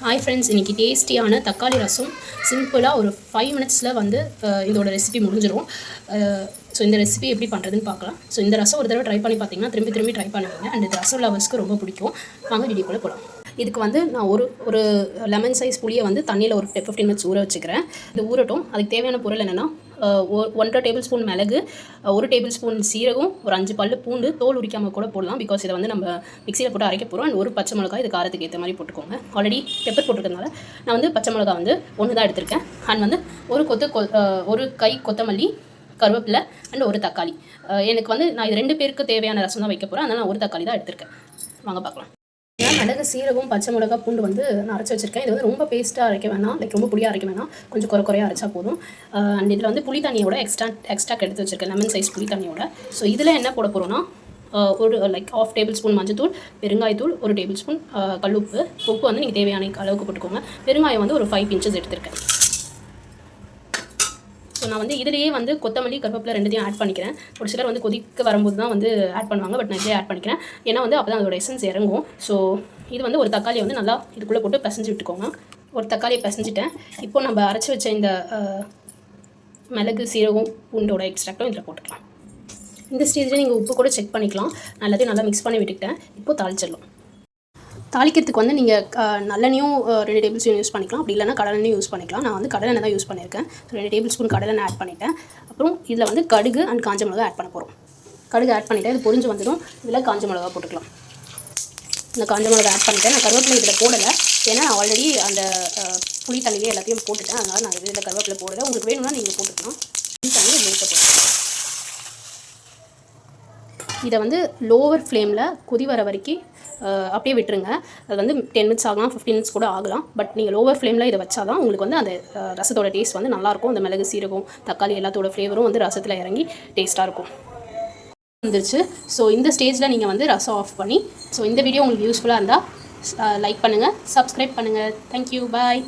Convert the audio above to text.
Hi friends, இன்றைக்கி டேஸ்டியான தக்காளி ரசம் சிம்பிளாக ஒரு 5 மினிட்ஸில் வந்து இதோட ரெசிபி முடிஞ்சிடும். ஸோ இந்த ரெசிபி எப்படி பண்ணுறதுன்னு பார்க்கலாம். ஸோ இந்த ரசம் ஒரு தடவை ட்ரை பண்ணி பார்த்தீங்கன்னா திரும்பி ட்ரை பண்ணுவீங்க. அண்ட் இந்த ரசம் லவர்ஸ்க்கு ரொம்ப பிடிக்கும். வாங்க வீடியோக்குள்ளே போகலாம். இதுக்கு வந்து நான் ஒரு லெமன் சைஸ் புளியை வந்து தண்ணியில் ஒரு 15 மினிட்ஸ் ஊற வச்சுக்கிறேன். இது ஊறட்டும். அதுக்கு தேவையான பொருள் என்னென்னா 1.5 டேபிள் ஸ்பூன் மிளகு, 1 டேபிள் ஸ்பூன் சீரகம், ஒரு 5 பல்லு பூண்டு, தோல் உரிக்காமல் கூட போடலாம். பிகாஸ் இதை வந்து நம்ம மிக்சியில் போட்டு அரைக்க போகிறோம். அண்ட் ஒரு பச்சை மிளகாய், இது காரத்துக்கு ஏற்ற மாதிரி போட்டுக்கோங்க. ஆல்ரெடி பெப்பர் போட்டுக்கிறதுனால நான் வந்து பச்சை மிளகாய் வந்து 1 தான் எடுத்திருக்கேன். அண்ட் வந்து ஒரு கை கொத்தமல்லி, கருவேப்பிலை அண்ட் ஒரு தக்காளி. எனக்கு வந்து நான் இது 2 பேருக்கு தேவையான ரசம் தான் வைக்க போகிறேன். அதனால் நான் ஒரு தக்காளி தான் எடுத்திருக்கேன். வாங்க பார்க்கலாம். மிளகு, சீரகம், பச்சை மிளகா, பூண்டு வந்து நான் அரைச்சி வச்சிருக்கேன். இது வந்து ரொம்ப பேஸ்ட்டாக அரைக்க வேணாம், ரொம்ப பொடியாக அரைக்க வேணாம், கொஞ்சம் குறையாக அரைச்சா போதும். அண்ட் இதில் வந்து புளி தண்ணியோட எக்ஸ்ட்ராக்ட் எடுத்து வச்சிருக்கேன், லெமன் சைஸ் புளி தண்ணியோட. ஸோ இதில் என்ன போட போகிறோன்னா ஒரு 1/2 டேபிள் ஸ்பூன் மஞ்சத்தூள், பெருங்காயத்தூள், 1 டேபிள் ஸ்பூன் கல்லுப்பு. உப்பு வந்து நீங்கள் தேவையான அளவுக்கு போட்டுக்கோங்க. பெருங்காயம் வந்து ஒரு 5 பிஞ்சஸ் எடுத்திருக்கேன். ஸோ நான் வந்து இதிலேயே வந்து கொத்தமல்லி, கருவேப்பிலை 2த்தையும் ஆட் பண்ணிக்கிறேன். ஒரு சிலர் வந்து கொதிக்க வரும்போது தான் வந்து ஆட் பண்ணுவாங்க. பட் நான் இதிலே ஆட் பண்ணிக்கிறேன். ஏன்னா வந்து அப்போ தான் அதோட எசன்ஸ் இறங்கும். ஸோ இது வந்து ஒரு தக்காளியை வந்து நல்லா இதுக்குள்ளே போட்டு பிசைஞ்சு விட்டுக்கோங்க. ஒரு தக்காளியை பிசைஞ்சிட்டேன். இப்போது நம்ம அரைச்சி வச்ச இந்த மிளகு, சீரகம், பூண்டோட எக்ஸ்ட்ராக்டும் இதில் போட்டுக்கலாம். இந்த ஸ்டேஜில் நீங்கள் உப்பு கூட செக் பண்ணிக்கலாம். நான் எல்லாத்தையும் நல்லா மிக்ஸ் பண்ணி விட்டுக்கிட்டேன். இப்போது தாளிச்சிடலாம். தாளிக்கிறதுக்கு வந்து நீங்கள் நல்லெண்ணையும் 2 டேபிள் ஸ்பூன் யூஸ் பண்ணிக்கலாம். அப்படி இல்லைனா கடலெண்ணையும் யூஸ் பண்ணிக்கலாம். நான் வந்து கடலெண்ணெய் தான் யூஸ் பண்ணியிருக்கேன். 2 டேபிள் ஸ்பூன் கடலெண்ணெய் ஆட் பண்ணிட்டேன். அப்புறம் இதில் வந்து கடுகு அண்ட் காஞ்ச மிளகா ஆட் பண்ண போகிறோம். கடுகு ஆட் பண்ணிவிட்டேன். இது பொரிஞ்சு வந்துடும். இதில் காஞ்ச மிளகா போட்டுக்கலாம். இந்த காஞ்ச மிளகா ஆட் பண்ணிட்டேன். நான் கருவேப்பிலை இதில் போடலை. ஏன்னா நான் ஆல்ரெடி அந்த புளி தண்ணியே எல்லாத்தையும் போட்டுட்டேன். அதனால் நான் இதில் கருவேப்பிலை போடலை. உங்களுக்கு வேணும்னா நீங்கள் போட்டுக்கலாம். புளி தண்ணி ஊற்ற போகிறேன். இதை வந்து லோவர் ஃப்ளேமில் கொதி வர வரைக்கும் அப்படியே விட்டுருங்க. அது வந்து 10 மினிட்ஸ் ஆகலாம், 15 மினிட்ஸ் கூட ஆகலாம். பட் நீங்கள் லோவர் ஃப்ளேமில் இதை வச்சா தான் உங்களுக்கு வந்து அந்த ரசத்தோட டேஸ்ட் வந்து நல்லாயிருக்கும். அந்த மிளகு, சீரகம், தக்காளி எல்லாத்தோட ஃப்ளேவரும் வந்து ரசத்தில் இறங்கி டேஸ்ட்டாக இருக்கும். வந்துருச்சு. ஸோ இந்த ஸ்டேஜில் நீங்கள் வந்து ரசம் ஆஃப் பண்ணி, ஸோ இந்த வீடியோ உங்களுக்கு யூஸ்ஃபுல்லாக இருந்தால் லைக் பண்ணுங்கள், சப்ஸ்கிரைப் பண்ணுங்கள். தேங்க்யூ, பாய்.